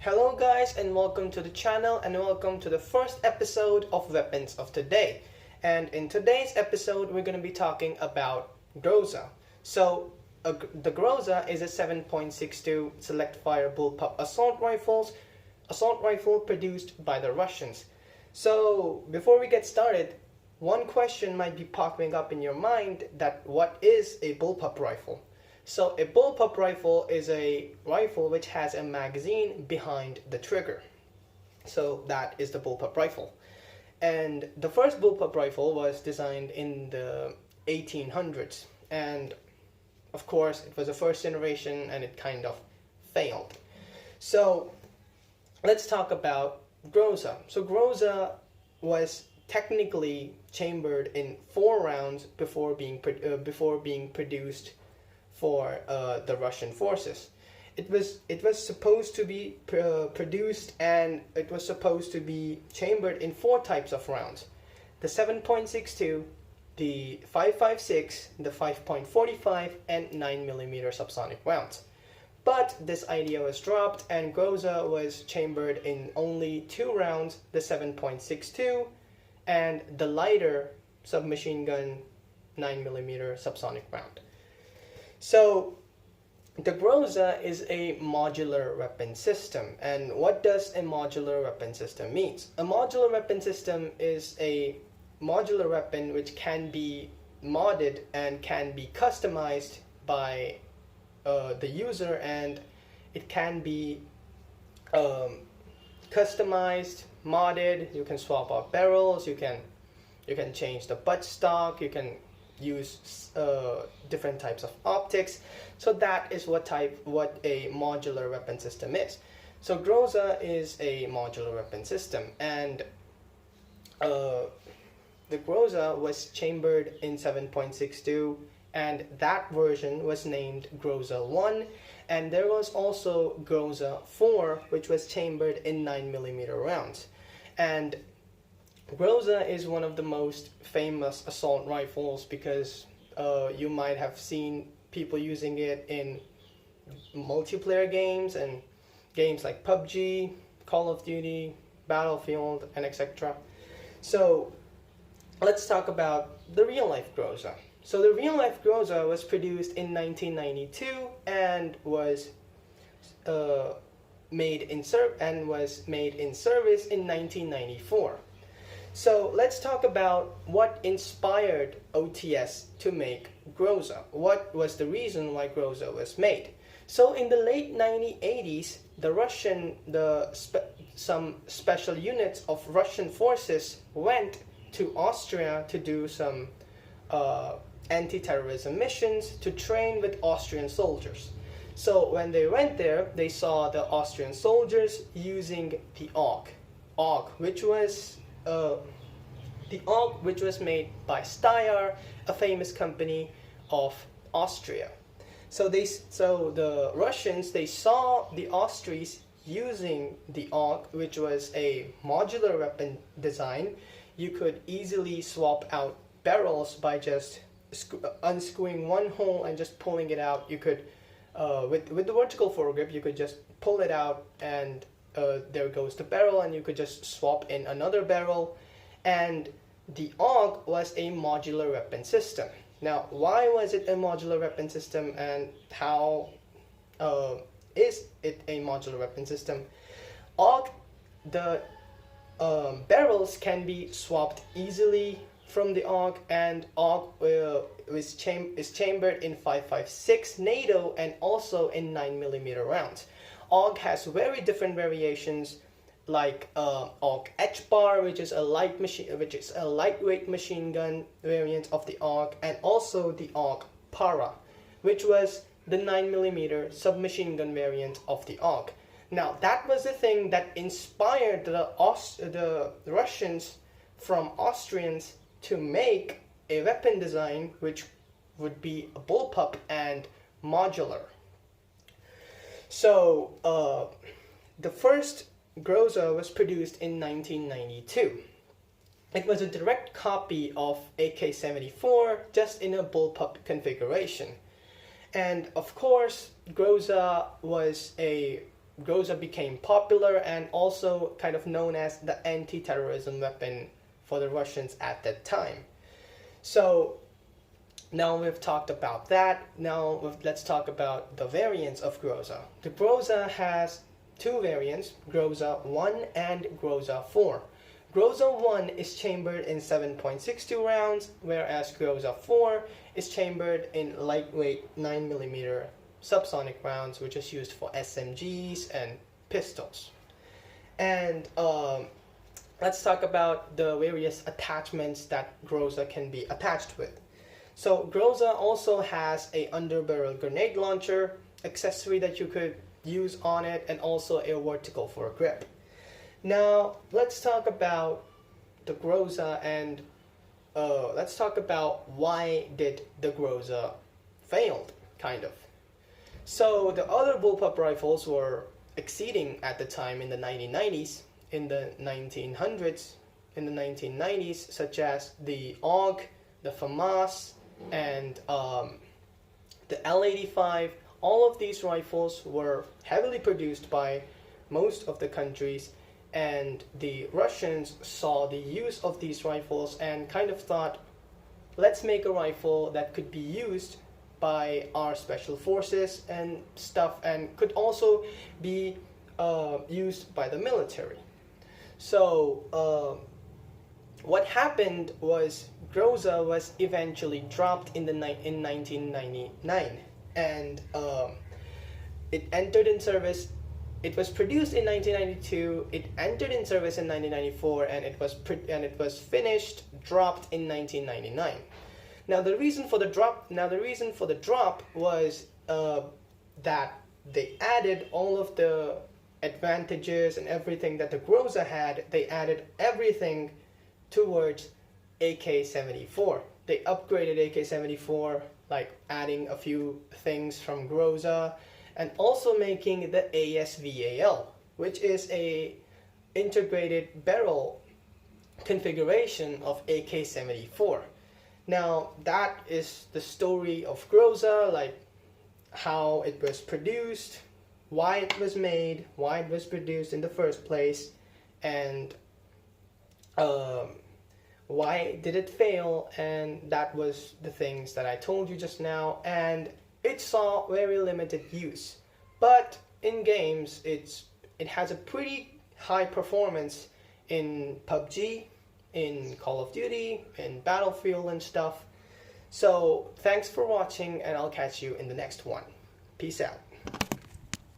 Hello guys and welcome to the channel and welcome to the first episode of Weapons of Today. And in today's episode we're going to be talking about Groza. So the Groza is a 7.62 select fire bullpup assault rifle produced by the Russians. So before we get started, one question might be popping up in your mind that what is a bullpup rifle? So a bullpup rifle is a rifle which has a magazine behind the trigger. So that is the bullpup rifle. And the first bullpup rifle was designed in the 1800s. And of course it was a first generation and it kind of failed. So let's talk about Groza. So Groza was technically chambered in 4 rounds before being produced for the Russian forces. It was supposed to be produced and it was supposed to be chambered in 4 types of rounds: the 7.62, the 5.56, the 5.45, and 9mm subsonic rounds. But this idea was dropped and Groza was chambered in only 2 rounds: the 7.62 and the lighter submachine gun 9mm subsonic round. So the Groza is a modular weapon system. And what does a modular weapon system mean? A modular weapon system is a modular weapon which can be modded and can be customized by the user, and it can be customized, modded. You can swap out barrels, you can change the buttstock, you can use different types of optics. So that is what a modular weapon system is. So Groza is a modular weapon system, and the Groza was chambered in 7.62, and that version was named Groza 1, and there was also Groza 4, which was chambered in 9mm rounds. And Groza is one of the most famous assault rifles because you might have seen people using it in multiplayer games and games like PUBG, Call of Duty, Battlefield, and etc. So let's talk about the real-life Groza. So the real-life Groza was produced in 1992 and was made in service in 1994. So let's talk about what inspired OTS to make Groza. What was the reason why Groza was made? So in the late 1980s, some special units of Russian forces went to Austria to do some anti-terrorism missions to train with Austrian soldiers. So when they went there, they saw the Austrian soldiers using the AUG, which was made by Steyr, a famous company of Austria. So the Russians, they saw the Austrians using the AUG, which was a modular weapon design. You could easily swap out barrels by just unscrewing one hole and just pulling it out. You could, with the vertical foregrip, you could just pull it out and there goes the barrel, and you could just swap in another barrel. And the AUG was a modular weapon system. Now, why was it a modular weapon system, and how is it a modular weapon system? AUG, the barrels can be swapped easily from the AUG, and AUG is chambered in 5.56 NATO and also in 9mm rounds. AUG has very different variations, like AUG H-bar, which is a lightweight machine gun variant of the AUG, and also the AUG Para, which was the 9mm submachine gun variant of the AUG. Now that was the thing that inspired the Russians from Austrians to make a weapon design which would be a bullpup and modular. So the first Groza was produced in 1992. It was a direct copy of AK-74, just in a bullpup configuration. And of course, Groza was a Groza became popular and also kind of known as the anti-terrorism weapon for the Russians at that time. So now we've talked about that. Now let's talk about the variants of Groza. The Groza has two variants, Groza 1 and Groza 4. Groza 1 is chambered in 7.62 rounds, whereas Groza 4 is chambered in lightweight 9mm subsonic rounds, which is used for SMGs and pistols. And let's talk about the various attachments that Groza can be attached with. So Groza also has a underbarrel grenade launcher accessory that you could use on it, and also a vertical for a grip. Now let's talk about the Groza, and let's talk about why did the Groza failed, kind of. So the other bullpup rifles were exceeding at the time in the 1990s, in the 1900s, in the 1990s, such as the AUG, the FAMAS, and the L85. All of these rifles were heavily produced by most of the countries, and the Russians saw the use of these rifles and kind of thought, let's make a rifle that could be used by our special forces and stuff, and could also be used by the military. So what happened was Groza was eventually dropped in 1999, and it entered in service. It was produced in 1992. It entered in service in 1994, and it was finished, dropped in 1999. Now the reason for the drop was that they added all of the advantages and everything that the Groza had. They added everything towards AK-74. They upgraded AK-74, like adding a few things from Groza, and also making the ASVAL, which is a integrated barrel configuration of AK-74. Now that is the story of Groza, like how it was produced, why it was made, why it was produced in the first place, and why did it fail. And that was the things that I told you just now, and it saw very limited use. But in games, it has a pretty high performance in PUBG, in Call of Duty, in Battlefield and stuff. So thanks for watching, and I'll catch you in the next one. Peace out.